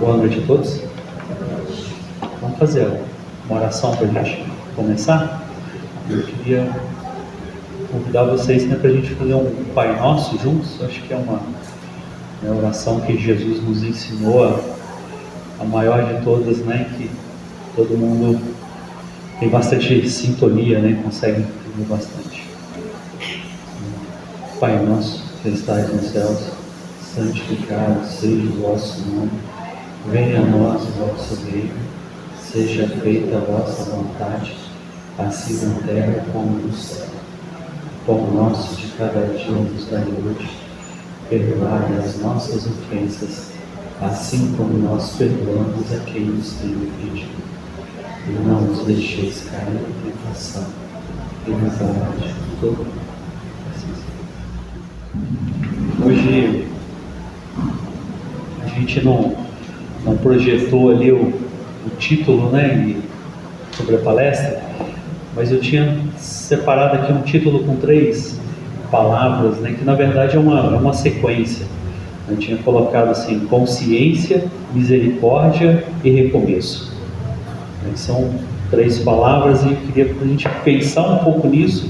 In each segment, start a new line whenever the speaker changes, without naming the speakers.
Boa noite a todos. Vamos fazer uma oração para a gente começar. Eu queria convidar vocês para a gente fazer um Pai Nosso juntos. Acho que é uma oração que Jesus nos ensinou, a maior de todas, que todo mundo tem bastante sintonia, consegue entender bastante. Pai Nosso, que estais nos céus, santificado seja o vosso nome. Venha a nós o vosso reino, seja feita a vossa vontade, assim na terra como no céu. O pão nosso de cada dia nos dai hoje, perdoai as nossas ofensas, assim como nós perdoamos a quem nos tem ofendido. E não nos deixeis cair em tentação, e nos livrai de todo mal. Hoje a gente não projetou ali o título, sobre a palestra, mas eu tinha separado aqui um título com 3 palavras, que na verdade é uma sequência. Eu tinha colocado assim: consciência, misericórdia e recomeço. São 3 palavras e eu queria que a gente pensar um pouco nisso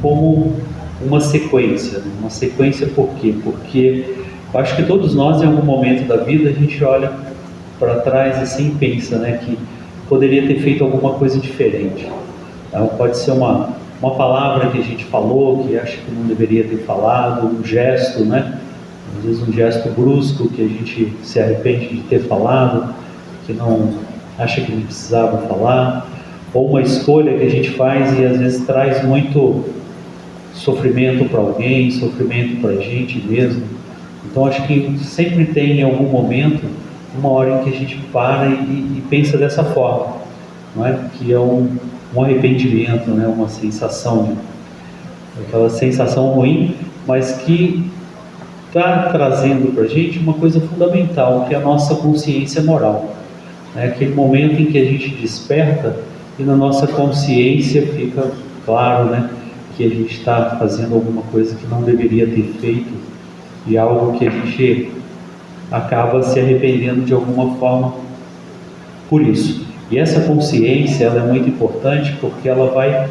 como uma sequência. Uma sequência por quê? Porque eu acho que todos nós, em algum momento da vida, a gente olha para trás assim e pensa, que poderia ter feito alguma coisa diferente. Então, pode ser uma palavra que a gente falou, que acha que não deveria ter falado, um gesto, às vezes um gesto brusco que a gente se arrepende de ter falado, que não acha que não precisava falar, ou uma escolha que a gente faz e às vezes traz muito sofrimento para alguém, sofrimento para a gente mesmo. Então acho que sempre tem em algum momento uma hora em que a gente para e pensa dessa forma, que é um arrependimento, uma sensação, aquela sensação ruim, mas que está trazendo para a gente uma coisa fundamental, que é a nossa consciência moral. Aquele momento em que a gente desperta e na nossa consciência fica claro, que a gente está fazendo alguma coisa que não deveria ter feito e algo que a gente acaba se arrependendo de alguma forma por isso. E essa consciência, ela é muito importante porque ela vai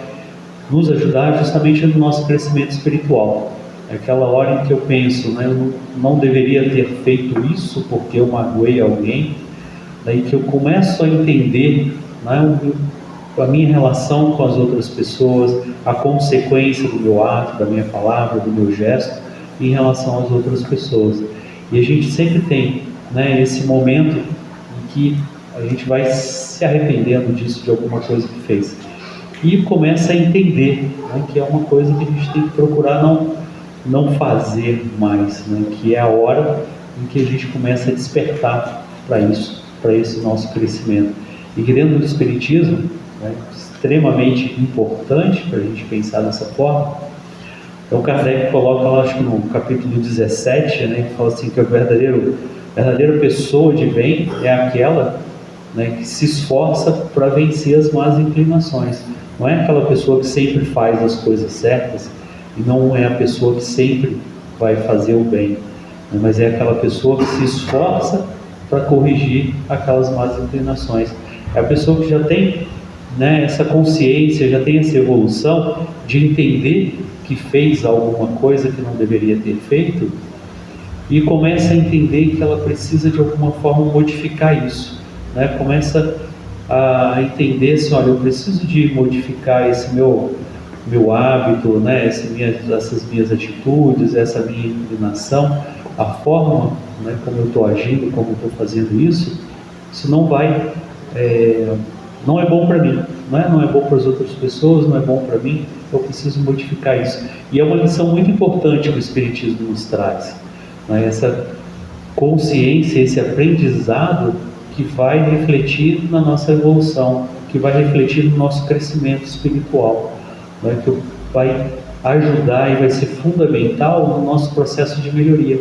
nos ajudar justamente no nosso crescimento espiritual. É aquela hora em que eu penso, eu não deveria ter feito isso porque eu magoei alguém, daí que eu começo a entender a minha relação com as outras pessoas, a consequência do meu ato, da minha palavra, do meu gesto em relação às outras pessoas. E a gente sempre tem esse momento em que a gente vai se arrependendo disso, de alguma coisa que fez. E começa a entender que é uma coisa que a gente tem que procurar não fazer mais, que é a hora em que a gente começa a despertar para isso, para esse nosso crescimento. E que dentro do Espiritismo, extremamente importante para a gente pensar dessa forma. Então Kardec coloca lá, acho que no capítulo 17, que fala assim, que a verdadeira pessoa de bem é aquela que se esforça para vencer as más inclinações. Não é aquela pessoa que sempre faz as coisas certas e não é a pessoa que sempre vai fazer o bem, mas é aquela pessoa que se esforça para corrigir aquelas más inclinações. É a pessoa que já tem essa consciência, já tem essa evolução de entender que fez alguma coisa que não deveria ter feito e começa a entender que ela precisa de alguma forma modificar isso, começa a entender assim, olha, eu preciso de modificar esse meu hábito, essas minhas atitudes, essa minha inclinação, a forma como eu estou agindo, como eu estou fazendo isso não vai, não é bom para mim, não é bom para as outras pessoas, não é bom para mim, eu preciso modificar isso. E é uma lição muito importante que o Espiritismo nos traz, essa consciência, esse aprendizado que vai refletir na nossa evolução, que vai refletir no nosso crescimento espiritual, que vai ajudar e vai ser fundamental no nosso processo de melhoria.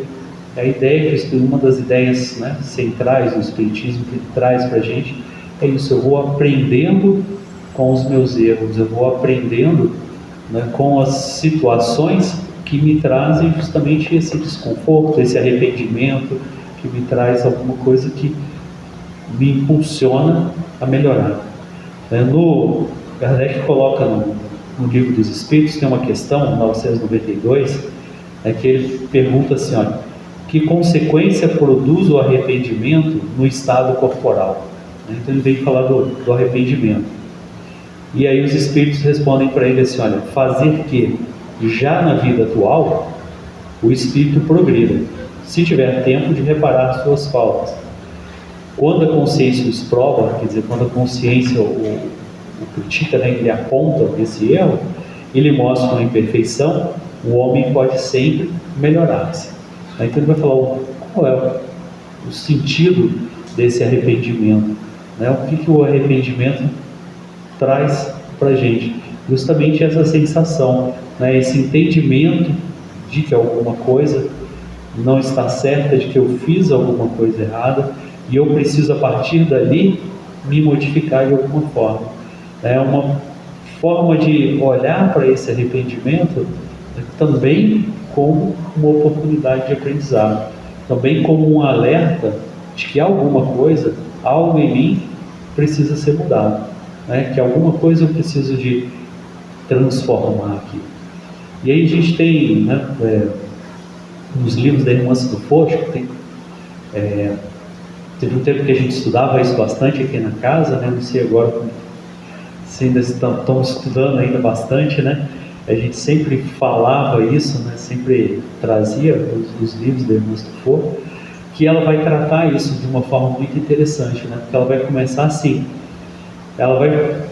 A ideia, uma das ideias centrais do Espiritismo que traz para a gente é isso: eu vou aprendendo com os meus erros, eu vou aprendendo com as situações que me trazem justamente esse desconforto, esse arrependimento, que me traz alguma coisa que me impulsiona a melhorar. No Kardec coloca no Livro dos Espíritos, tem uma questão, 992, que ele pergunta assim, olha, que consequência produz o arrependimento no estado corporal? Então ele vem falar do arrependimento. E aí os Espíritos respondem para ele assim, olha, fazer que, já na vida atual, o Espírito progrida, se tiver tempo de reparar suas faltas. Quando a consciência os prova, quer dizer, quando a consciência o critica, ele aponta esse erro, ele mostra uma imperfeição, o homem pode sempre melhorar-se. Então ele vai falar qual é o sentido desse arrependimento, o que o arrependimento traz para a gente. Justamente essa sensação, esse entendimento de que alguma coisa não está certa, de que eu fiz alguma coisa errada, e eu preciso, a partir dali, me modificar de alguma forma. É uma forma de olhar para esse arrependimento também como uma oportunidade de aprendizado, também como um alerta de que alguma coisa, algo em mim, precisa ser mudado, que alguma coisa eu preciso de transformar aqui. E aí a gente tem, nos livros da Irmã do Focho, teve um tempo que a gente estudava isso bastante aqui na casa, não sei agora se ainda estão estudando ainda bastante, a gente sempre falava isso, sempre trazia os livros da Irmã do Focho, que ela vai tratar isso de uma forma muito interessante, porque ela vai começar assim, ela vai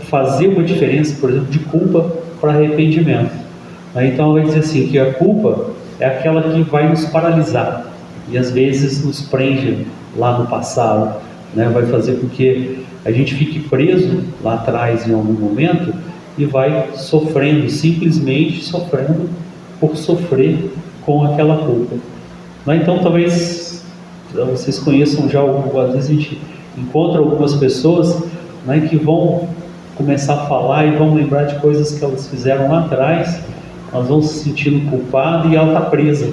fazer uma diferença, por exemplo, de culpa para arrependimento. Então ela vai dizer assim, que a culpa é aquela que vai nos paralisar, e às vezes nos prende lá no passado, vai fazer com que a gente fique preso lá atrás em algum momento e vai sofrendo, simplesmente sofrendo por sofrer com aquela culpa. Então talvez vocês conheçam já, às vezes a gente encontra algumas pessoas que vão começar a falar e vão lembrar de coisas que elas fizeram lá atrás, elas vão se sentindo culpadas e ela está presa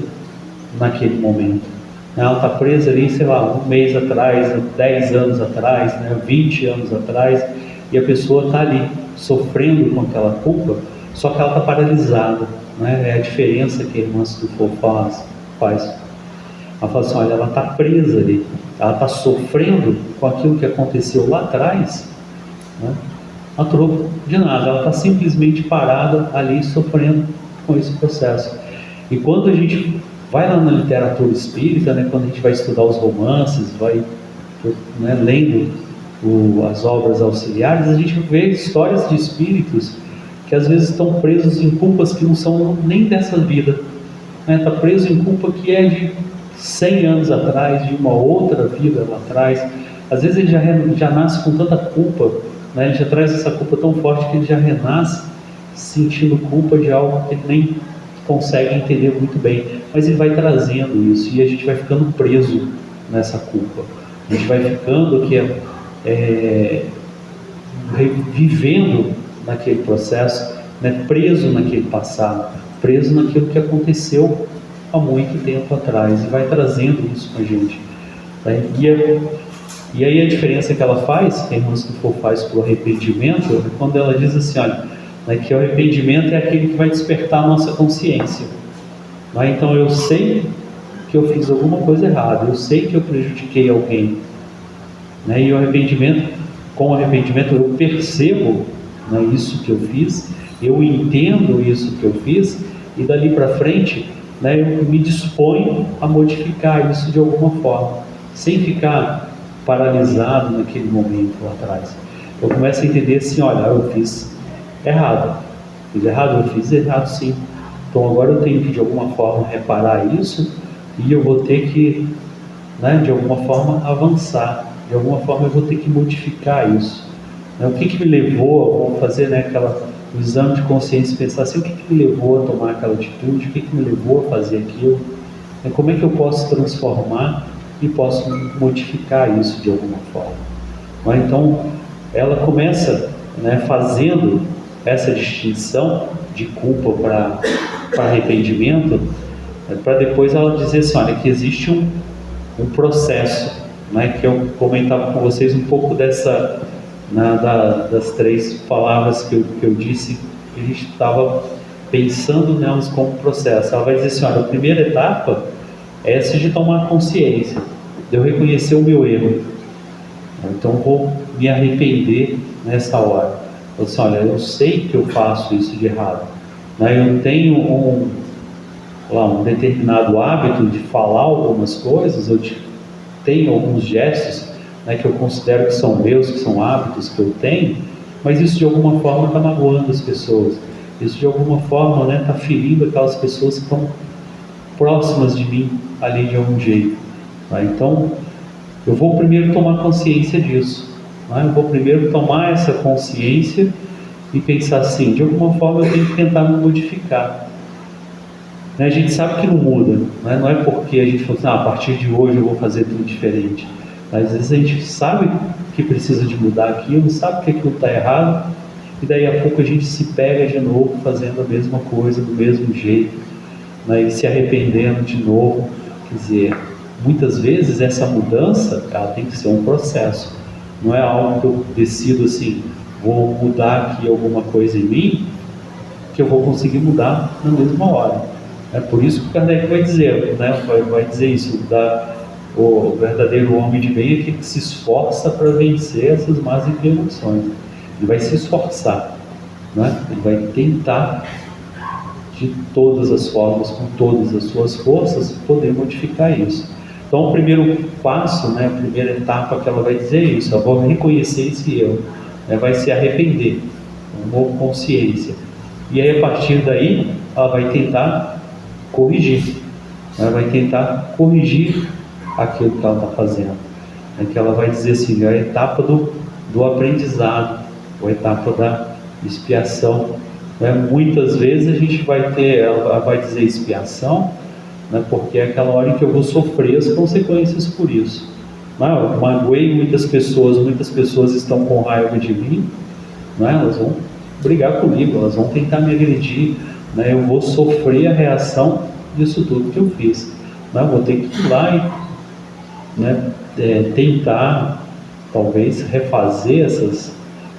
naquele momento. Ela está presa ali, sei lá, um mês atrás, 10 anos atrás, 20 anos atrás, e a pessoa está ali, sofrendo com aquela culpa, só que ela está paralisada. É a diferença que a Irmã Sufo faz. Ela fala assim, olha, ela está presa ali, ela está sofrendo com aquilo que aconteceu lá atrás, a troco de nada, ela está simplesmente parada ali, sofrendo com esse processo. E quando a gente vai lá na literatura espírita, quando a gente vai estudar os romances, vai lendo as obras auxiliares, a gente vê histórias de espíritos que às vezes estão presos em culpas que não são nem dessa vida, está preso em culpa que é de 100 anos atrás, de uma outra vida lá atrás. Às vezes ele já nasce com tanta culpa, ele já traz essa culpa tão forte que ele já renasce sentindo culpa de algo que ele nem consegue entender muito bem, mas ele vai trazendo isso e a gente vai ficando preso nessa culpa, a gente vai ficando vivendo naquele processo, preso naquele passado, preso naquilo que aconteceu há muito tempo atrás, e vai trazendo isso com a gente. E aí a diferença que ela faz, que a Irmã Sufo faz para o arrependimento, é quando ela diz assim, olha, que o arrependimento é aquele que vai despertar a nossa consciência. Então eu sei que eu fiz alguma coisa errada, eu sei que eu prejudiquei alguém, e o arrependimento, com o arrependimento eu percebo isso que eu fiz, eu entendo isso que eu fiz, e dali para frente eu me disponho a modificar isso de alguma forma, sem ficar paralisado naquele momento lá atrás. Eu começo a entender assim, olha, eu fiz errado, eu fiz errado sim, então agora eu tenho que de alguma forma reparar isso, e eu vou ter que de alguma forma avançar, de alguma forma eu vou ter que modificar isso. O que me levou a fazer o exame de consciência e pensar assim, o que me levou a tomar aquela atitude, o que me levou a fazer aquilo, como é que eu posso transformar e posso modificar isso de alguma forma. Então ela começa fazendo essa distinção de culpa para arrependimento, para depois ela dizer assim, olha, que existe um processo né, que eu comentava com vocês um pouco dessa, né, das três palavras que eu disse, que a gente estava pensando nelas como processo. Ela vai dizer assim, olha, a primeira etapa é essa de tomar consciência, de eu reconhecer o meu erro. Então vou me arrepender nessa hora. Eu disse, olha, eu sei que eu faço isso de errado, né? Eu tenho um determinado hábito de falar algumas coisas, tenho alguns gestos, né, que eu considero que são meus, que são hábitos que eu tenho, mas isso de alguma forma está magoando as pessoas. Isso de alguma forma, né, está ferindo aquelas pessoas que estão próximas de mim ali de algum jeito. Né? Então, eu vou primeiro tomar consciência disso. Né? Eu vou primeiro tomar essa consciência e pensar assim, de alguma forma eu tenho que tentar me modificar. Né? A gente sabe que não muda, né? Não é porque a gente fala assim, a partir de hoje eu vou fazer tudo diferente. Às vezes a gente sabe que precisa de mudar aquilo, sabe que aquilo está errado, e daí a pouco a gente se pega de novo fazendo a mesma coisa, do mesmo jeito, né? E se arrependendo de novo. Quer dizer, muitas vezes essa mudança, ela tem que ser um processo. Não é algo que eu decido assim, vou mudar aqui alguma coisa em mim, que eu vou conseguir mudar na mesma hora. É por isso que o Kardec vai dizer, né? Vai dizer isso, o verdadeiro homem de bem é aquele que se esforça para vencer essas más inclinações. Ele vai se esforçar, né? Ele vai tentar de todas as formas, com todas as suas forças, poder modificar isso. Então, o primeiro passo, né, a primeira etapa que ela vai dizer é isso, ela vai reconhecer esse erro, né, vai se arrepender, uma consciência. E aí, a partir daí, ela vai tentar corrigir, ela vai tentar corrigir aquilo que ela está fazendo. É que ela vai dizer assim, a etapa do aprendizado, a etapa da expiação. Né? Muitas vezes a gente vai ter, ela vai dizer expiação, né? Porque é aquela hora em que eu vou sofrer as consequências por isso. Né? Eu magoei muitas pessoas estão com raiva de mim, né? Elas vão brigar comigo, elas vão tentar me agredir, né? Eu vou sofrer a reação disso tudo que eu fiz. Né? Eu vou ter que ir lá e, né, tentar, talvez, refazer essas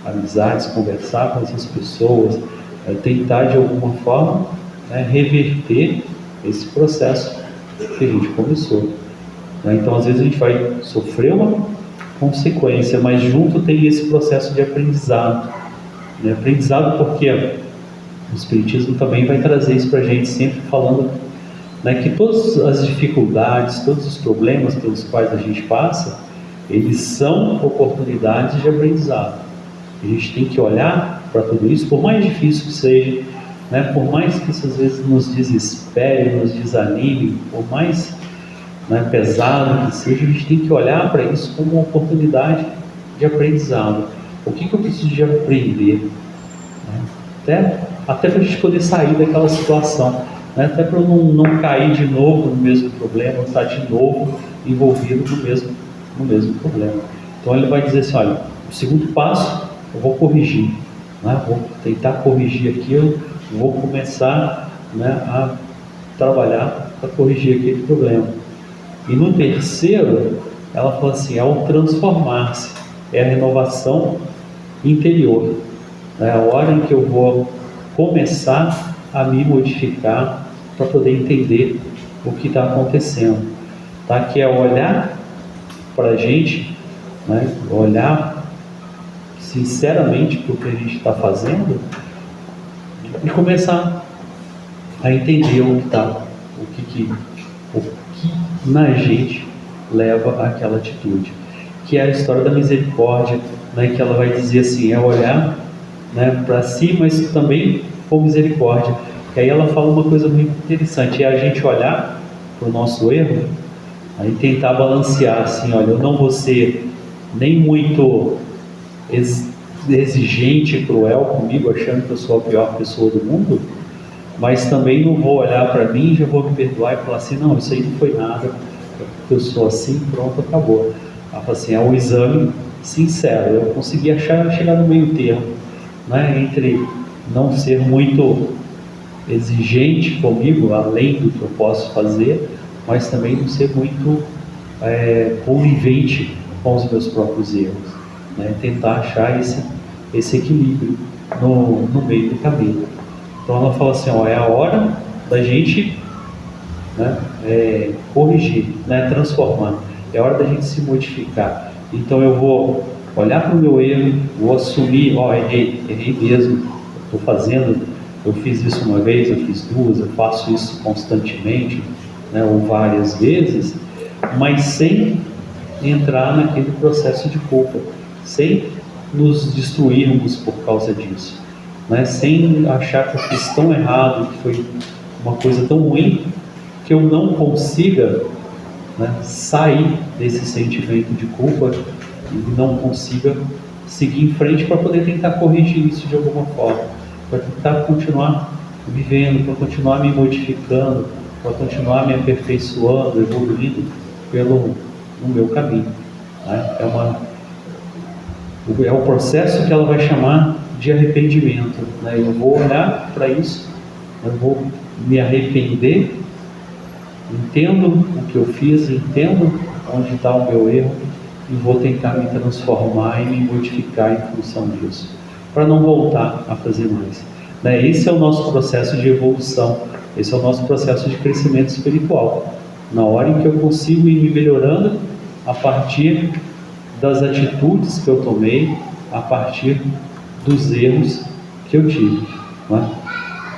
amizades, conversar com essas pessoas, tentar de alguma forma, né, reverter esse processo que a gente começou. Né? Então, às vezes a gente vai sofrer uma consequência, mas junto tem esse processo de aprendizado. Né? Aprendizado porque o Espiritismo também vai trazer isso para a gente, sempre falando, né, que todas as dificuldades, todos os problemas pelos quais a gente passa, eles são oportunidades de aprendizado. A gente tem que olhar para tudo isso, por mais difícil que seja, né, por mais que isso às vezes nos desespere, nos desanime, por mais, né, pesado que seja, a gente tem que olhar para isso como uma oportunidade de aprendizado. O que eu preciso de aprender? Né? Até para a gente poder sair daquela situação, né? Até para eu não cair de novo no mesmo problema, estar de novo envolvido no mesmo problema. Então ele vai dizer assim, olha, o segundo passo eu vou corrigir, né? Vou tentar corrigir aquilo, vou começar, né, a trabalhar para corrigir aquele problema. E no terceiro, ela fala assim, é o transformar-se, é a renovação interior. É a hora em que eu vou começar a me modificar para poder entender o que está acontecendo. Tá? Que é olhar para a gente, né? Olhar sinceramente para o que a gente está fazendo e começar a entender o que na gente leva àquela atitude. Que é a história da misericórdia, né? Que ela vai dizer assim, é olhar, né, para si, mas também com misericórdia. Que aí ela fala uma coisa muito interessante, é a gente olhar para o nosso erro, aí tentar balancear assim, olha, eu não vou ser nem muito exigente e cruel comigo, achando que eu sou a pior pessoa do mundo, mas também não vou olhar para mim e já vou me perdoar e falar assim, não, isso aí não foi nada, eu sou assim, pronto, acabou. Ela fala assim, é um exame sincero, eu consegui chegar no meio termo, né, entre não ser muito exigente comigo, além do que eu posso fazer, mas também não ser muito conivente com os meus próprios erros, né? Tentar achar esse equilíbrio no meio do caminho. Então ela fala assim, é a hora da gente, né, corrigir, né, transformar, é hora da gente se modificar. Então eu vou olhar para o meu erro, vou assumir, errei mesmo, estou fazendo, eu fiz isso uma vez, eu fiz duas, eu faço isso constantemente, né, ou várias vezes, mas sem entrar naquele processo de culpa, sem nos destruirmos por causa disso, né, sem achar que eu fiz tão errado, que foi uma coisa tão ruim, que eu não consiga, né, sair desse sentimento de culpa e não consiga seguir em frente para poder tentar corrigir isso de alguma forma, para tentar continuar vivendo, para continuar me modificando, para continuar me aperfeiçoando, evoluindo no meu caminho, né? É o processo que ela vai chamar de arrependimento, né? Eu vou olhar para isso, eu vou me arrepender, entendo o que eu fiz, entendo onde está o meu erro e vou tentar me transformar e me modificar em função disso, para não voltar a fazer mais, né? Esse é o nosso processo de evolução, esse é o nosso processo de crescimento espiritual, na hora em que eu consigo ir me melhorando a partir das atitudes que eu tomei, a partir dos erros que eu tive, né?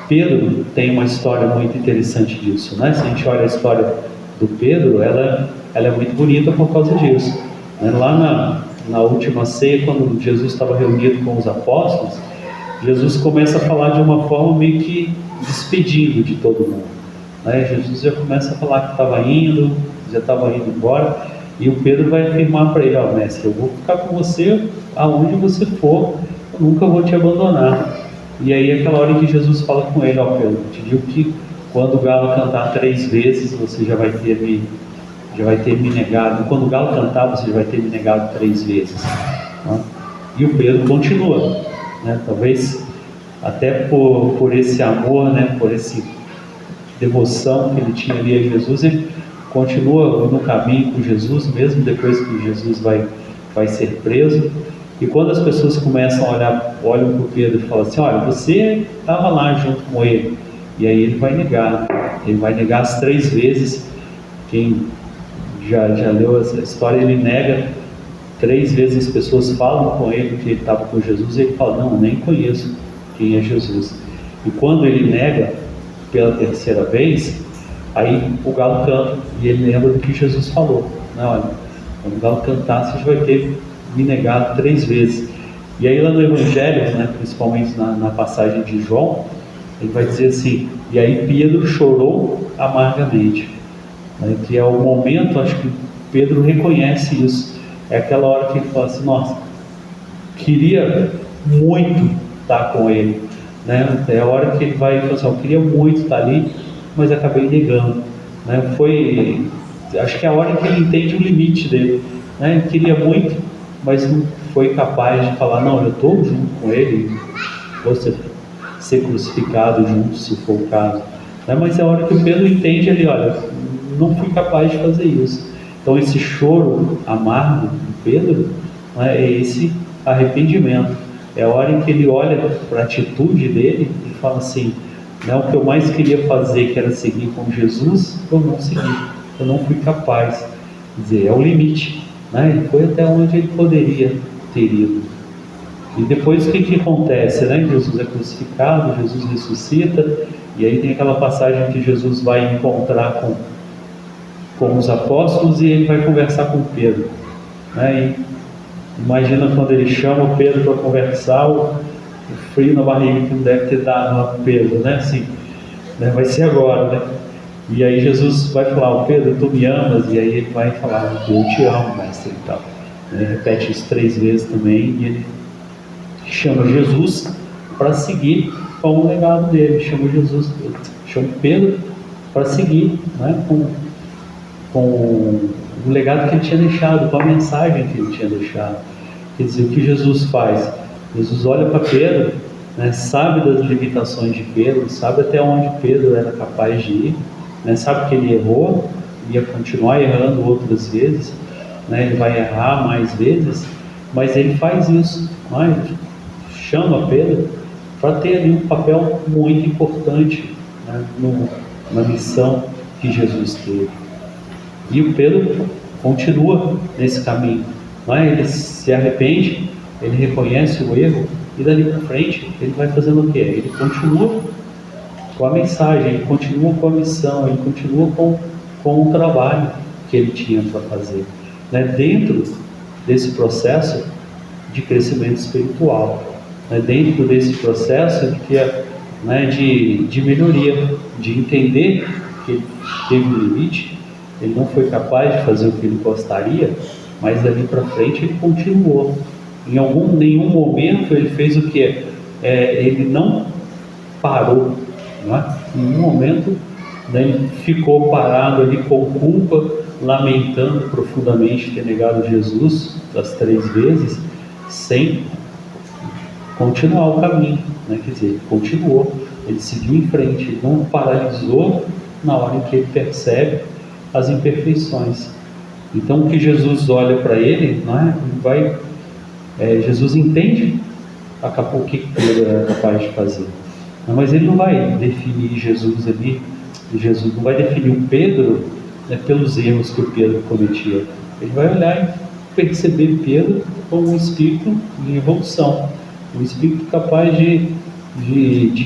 Pedro tem uma história muito interessante disso, né? Se a gente olha a história do Pedro, ela é muito bonita por causa disso, né? Lá na última ceia, quando Jesus estava reunido com os apóstolos, Jesus começa a falar de uma forma meio que despedindo de todo mundo, né? Jesus já começa a falar que já estava indo embora, e o Pedro vai afirmar para ele, mestre, eu vou ficar com você aonde você for, eu nunca vou te abandonar. E aí aquela hora em que Jesus fala com ele, Pedro, te digo que quando o galo cantar 3 vezes, você já vai ter me negado. Quando o galo cantar, você já vai ter me negado 3 vezes. Né? E o Pedro continua, né? Talvez até por esse amor, né? Por essa devoção que ele tinha ali a Jesus, ele continua no caminho com Jesus, mesmo depois que Jesus vai ser preso. E quando as pessoas começam a olham para o Pedro e falam assim, olha, você estava lá junto com ele. E aí ele vai negar as 3 vezes. Quem já leu essa história, ele nega 3 vezes. As pessoas falam com ele que ele estava com Jesus, e ele fala, não, eu nem conheço quem é Jesus. E quando ele nega pela 3ª vez, aí o galo canta, e ele lembra do que Jesus falou, né? Olha, quando o galo cantar, você já vai ter me negado 3 vezes. E aí lá no Evangelho, né, principalmente na passagem de João, ele vai dizer assim, e aí Pedro chorou amargamente, né, que é o momento, acho que Pedro reconhece isso, é aquela hora que ele fala assim, nossa, queria muito estar com ele, né? É a hora que ele vai falar assim, eu queria muito estar ali, mas acabei negando, né? Acho que é a hora que ele entende o limite dele, né? Ele queria muito, mas não foi capaz de falar, não, eu estou junto com ele, vou ser crucificado junto, se for o caso, né? Mas é a hora que o Pedro entende ali, olha, não fui capaz de fazer isso. Então esse choro amargo do Pedro, né, é esse arrependimento, é a hora em que ele olha para a atitude dele e fala assim, né, o que eu mais queria fazer, que era seguir com Jesus, eu não segui, eu não fui capaz. Quer dizer, é o limite, né? Ele foi até onde ele poderia ter ido. E depois o que acontece, né? Jesus é crucificado, Jesus ressuscita, e aí tem aquela passagem que Jesus vai encontrar com os apóstolos e ele vai conversar com Pedro, né? E imagina quando ele chama o Pedro para conversar, o frio na barriga que não deve ter dado a Pedro, né? Assim, né? Vai ser agora, né? E aí Jesus vai falar, Pedro, tu me amas? E aí ele vai falar, eu te amo, mestre, e tal. Ele repete isso 3 vezes também, e ele chama Jesus para seguir com o legado dele, chama Pedro para seguir, né, com o legado que ele tinha deixado, com a mensagem que ele tinha deixado. Quer dizer, o que Jesus faz? Jesus olha para Pedro, né, sabe das limitações de Pedro, sabe até onde Pedro era capaz de ir, né, sabe que ele errou, ia continuar errando outras vezes, né? Ele vai errar mais vezes, mas ele faz isso, né? Ele chama Pedro para ter ali um papel muito importante, né? Na missão que Jesus teve. E o Pedro continua nesse caminho, né? Ele se arrepende, ele reconhece o erro, e dali para frente ele vai fazendo o quê? Ele continua com a mensagem, ele continua com a missão, ele continua com o trabalho que ele tinha para fazer, né? Dentro desse processo de crescimento espiritual, né? Dentro desse processo de melhoria, de entender que ele teve um limite, ele não foi capaz de fazer o que ele gostaria, mas dali para frente ele continuou. Nenhum momento ele fez o que? Ele não parou, né? Em nenhum momento, né, ele ficou parado ali com culpa, lamentando profundamente ter negado Jesus das 3 vezes, sem continuar o caminho, né? Quer dizer, ele continuou, ele seguiu em frente, ele não paralisou na hora em que ele percebe as imperfeições. Então, o que Jesus olha para ele, né, Jesus entende o que Pedro é capaz de fazer, mas ele não vai definir Jesus ali, Jesus não vai definir o Pedro, né, pelos erros que o Pedro cometia. Ele vai olhar e perceber Pedro como um espírito em evolução, um espírito capaz de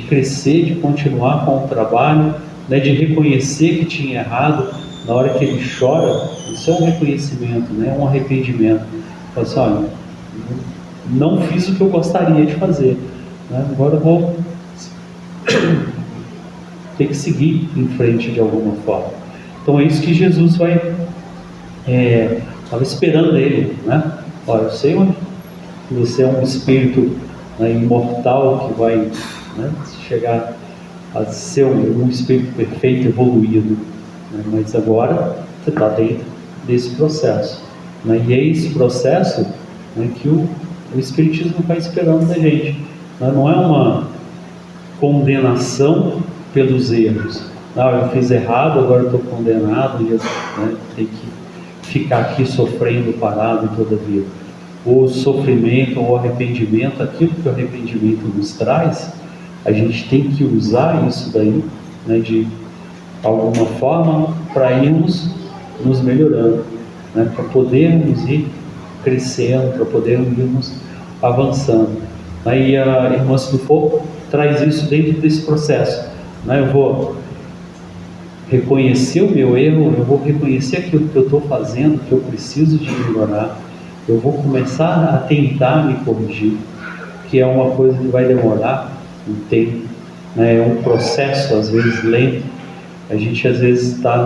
crescer, de continuar com o trabalho, né, de reconhecer que tinha errado. Na hora que ele chora, isso é um reconhecimento, né, um arrependimento. Fala assim, olha, não fiz o que eu gostaria de fazer, né, agora eu vou ter que seguir em frente de alguma forma. Então é isso que Jesus estava esperando dele, né? Olha, eu sei que você é um espírito, né, imortal, que vai, né, chegar a ser um espírito perfeito, evoluído, né? Mas agora você está dentro desse processo, né? E é esse processo, né, que o Espiritismo está esperando da gente, né? Não é uma condenação pelos erros. Eu fiz errado, agora estou condenado, e, né, tem que ficar aqui sofrendo, parado toda a vida. O sofrimento ou o arrependimento, aquilo que o arrependimento nos traz, a gente tem que usar isso daí, né, de alguma forma, para irmos nos melhorando, né, para podermos ir crescendo, para podermos irmos avançando. Aí a irmã Silvio traz isso dentro desse processo, né? Eu vou reconhecer o meu erro, eu vou reconhecer aquilo que eu estou fazendo, que eu preciso de melhorar, eu vou começar a tentar me corrigir, que é uma coisa que vai demorar um tempo, né? É um processo às vezes lento. A gente às vezes está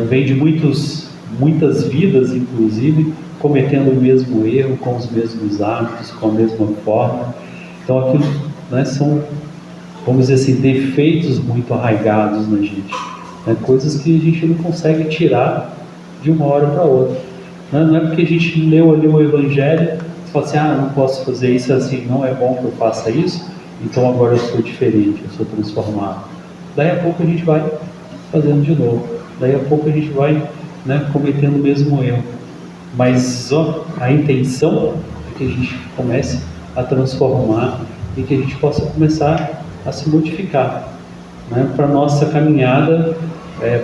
vem de muitas vidas, inclusive, cometendo o mesmo erro, com os mesmos hábitos, com a mesma forma. Então aquilo, né, são, vamos dizer assim, defeitos muito arraigados na gente, né, coisas que a gente não consegue tirar de uma hora para outra. Não é porque a gente leu ali o Evangelho e fala assim, não posso fazer isso assim, não é bom que eu faça isso, então agora eu sou diferente, eu sou transformado. Daí a pouco a gente vai fazendo de novo, daí a pouco a gente vai, né, cometendo o mesmo erro. Mas a intenção é que a gente comece a transformar e que a gente possa começar a se modificar, né, para a nossa caminhada,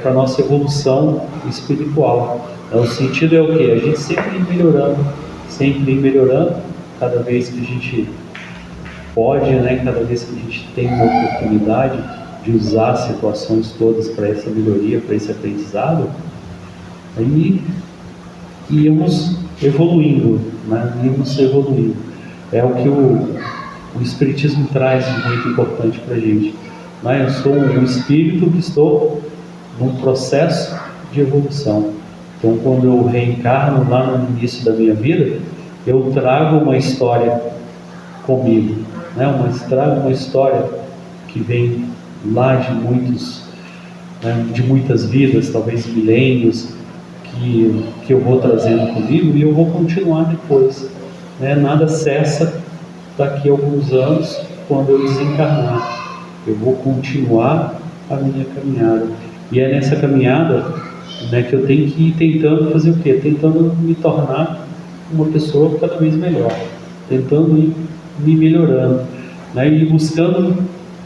para a nossa evolução espiritual. O sentido é o quê? A gente sempre ir melhorando, cada vez que a gente pode, né, cada vez que a gente tem uma oportunidade de usar as situações todas para essa melhoria, para esse aprendizado, aí íamos evoluindo, né? É o que o Espiritismo traz de muito importante para a gente, né? Eu sou um espírito que estou num processo de evolução. Então, quando eu reencarno lá no início da minha vida, eu trago uma história comigo, né? Trago uma história que vem lá de muitas vidas, talvez milênios, que eu vou trazendo comigo, e eu vou continuar depois, né? Nada cessa daqui a alguns anos, quando eu desencarnar. Eu vou continuar a minha caminhada. E é nessa caminhada, né, que eu tenho que ir tentando fazer o quê? Tentando me tornar uma pessoa cada vez melhor, tentando ir me melhorando, né, e buscando,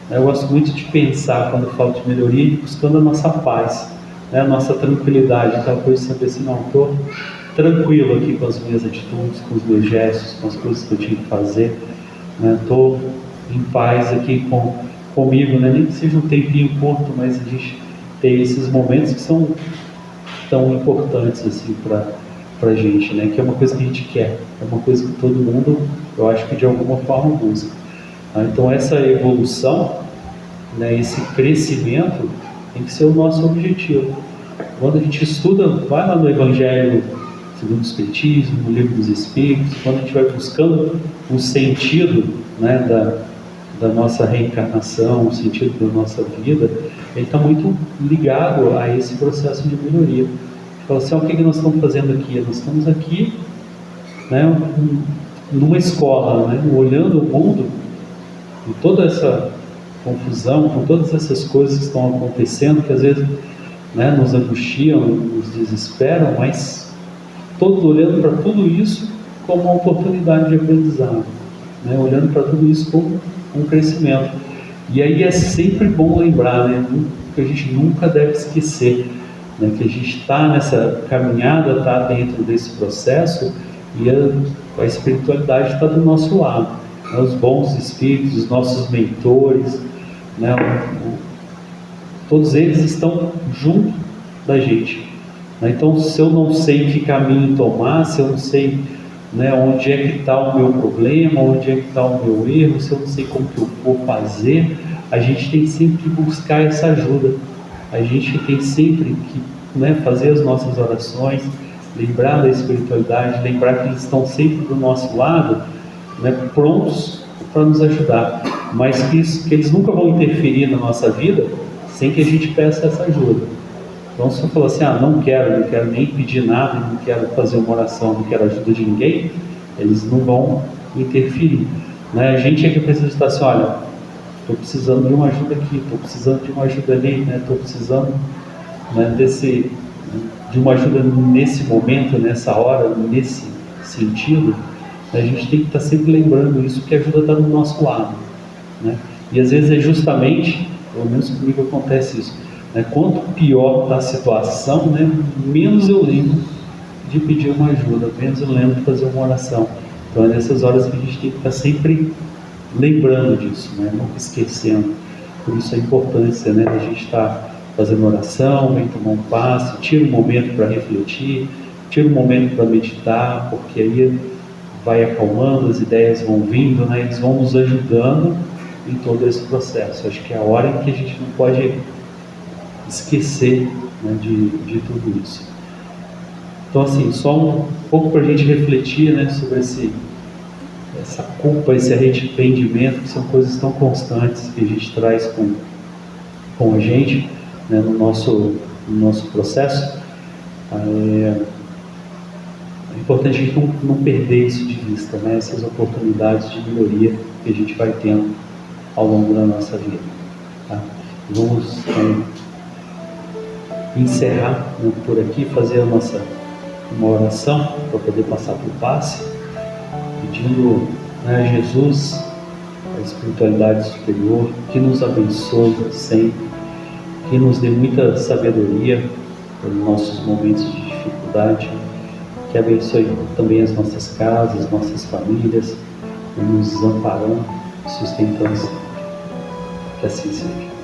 né, eu gosto muito de pensar, quando eu falo de melhoria, buscando a nossa paz, né, a nossa tranquilidade, aquela coisa sempre assim, não, estou tranquilo aqui com as minhas atitudes, com os meus gestos, com as coisas que eu tinha que fazer, né, estou em paz aqui comigo, né, nem que seja um tempinho curto, mas a gente tem esses momentos que são tão importantes assim para a gente, né? Que é uma coisa que a gente quer, é uma coisa que todo mundo, eu acho que de alguma forma busca. Então essa evolução, né, esse crescimento tem que ser o nosso objetivo. Quando a gente estuda, vai lá no Evangelho segundo o Espiritismo, no Livro dos Espíritos, quando a gente vai buscando o sentido, né, da nossa reencarnação, o sentido da nossa vida, ele está muito ligado a esse processo de melhoria. A gente fala assim, o que nós estamos fazendo aqui? Nós estamos aqui, né, numa escola, né, olhando o mundo, com toda essa confusão, com todas essas coisas que estão acontecendo, que às vezes, né, nos angustiam, nos desesperam, mas todos olhando para tudo isso como uma oportunidade de aprendizado, né, olhando para tudo isso como um crescimento. E aí é sempre bom lembrar, né, que a gente nunca deve esquecer, né, que a gente está nessa caminhada, está dentro desse processo, e a espiritualidade está do nosso lado, né, os bons espíritos, os nossos mentores, né, todos eles estão junto da gente, né? Então, se eu não sei que caminho tomar, se eu não sei, né, onde é que está o meu problema, onde é que está o meu erro, se eu não sei como que eu vou fazer, a gente tem sempre que buscar essa ajuda. A gente tem sempre que, né, fazer as nossas orações, lembrar da espiritualidade, lembrar que eles estão sempre do nosso lado, né, prontos para nos ajudar, mas que eles nunca vão interferir na nossa vida sem que a gente peça essa ajuda. Então, se eu falar assim, não quero nem pedir nada, não quero fazer uma oração, não quero ajuda de ninguém, eles não vão interferir, né? A gente é que precisa estar assim, olha, estou precisando de uma ajuda aqui, estou precisando de uma ajuda ali, né? Estou precisando, né, de uma ajuda nesse momento, nessa hora, nesse sentido. A gente tem que estar sempre lembrando isso, que a ajuda está do nosso lado, né? E às vezes é justamente, pelo menos comigo acontece isso, né? Quanto pior está a situação, né, menos eu lembro de pedir uma ajuda, menos eu lembro de fazer uma oração. Então é nessas horas que a gente tem que estar sempre lembrando disso, né? Nunca esquecendo. Por isso a importância, né, da gente estar fazendo oração, vem tomar um passe, tira um momento para refletir, tira um momento para meditar, porque aí vai acalmando, as ideias vão vindo, né? Eles vão nos ajudando em todo esse processo. Acho que é a hora em que a gente não pode esquecer, né, de tudo isso. Então, assim, só um pouco para a gente refletir, né, sobre essa culpa, esse arrependimento, que são coisas tão constantes que a gente traz com a gente, né, no nosso processo. É importante a gente não perder isso de vista, né, essas oportunidades de melhoria que a gente vai tendo ao longo da nossa vida. Tá? Vamos encerrar, né, por aqui, fazer uma oração para poder passar para o passe, pedindo, né, a Jesus, a espiritualidade superior, que nos abençoe sempre, que nos dê muita sabedoria nos nossos momentos de dificuldade, que abençoe também as nossas casas, nossas famílias, nos amparando, sustentando sempre. Que assim seja.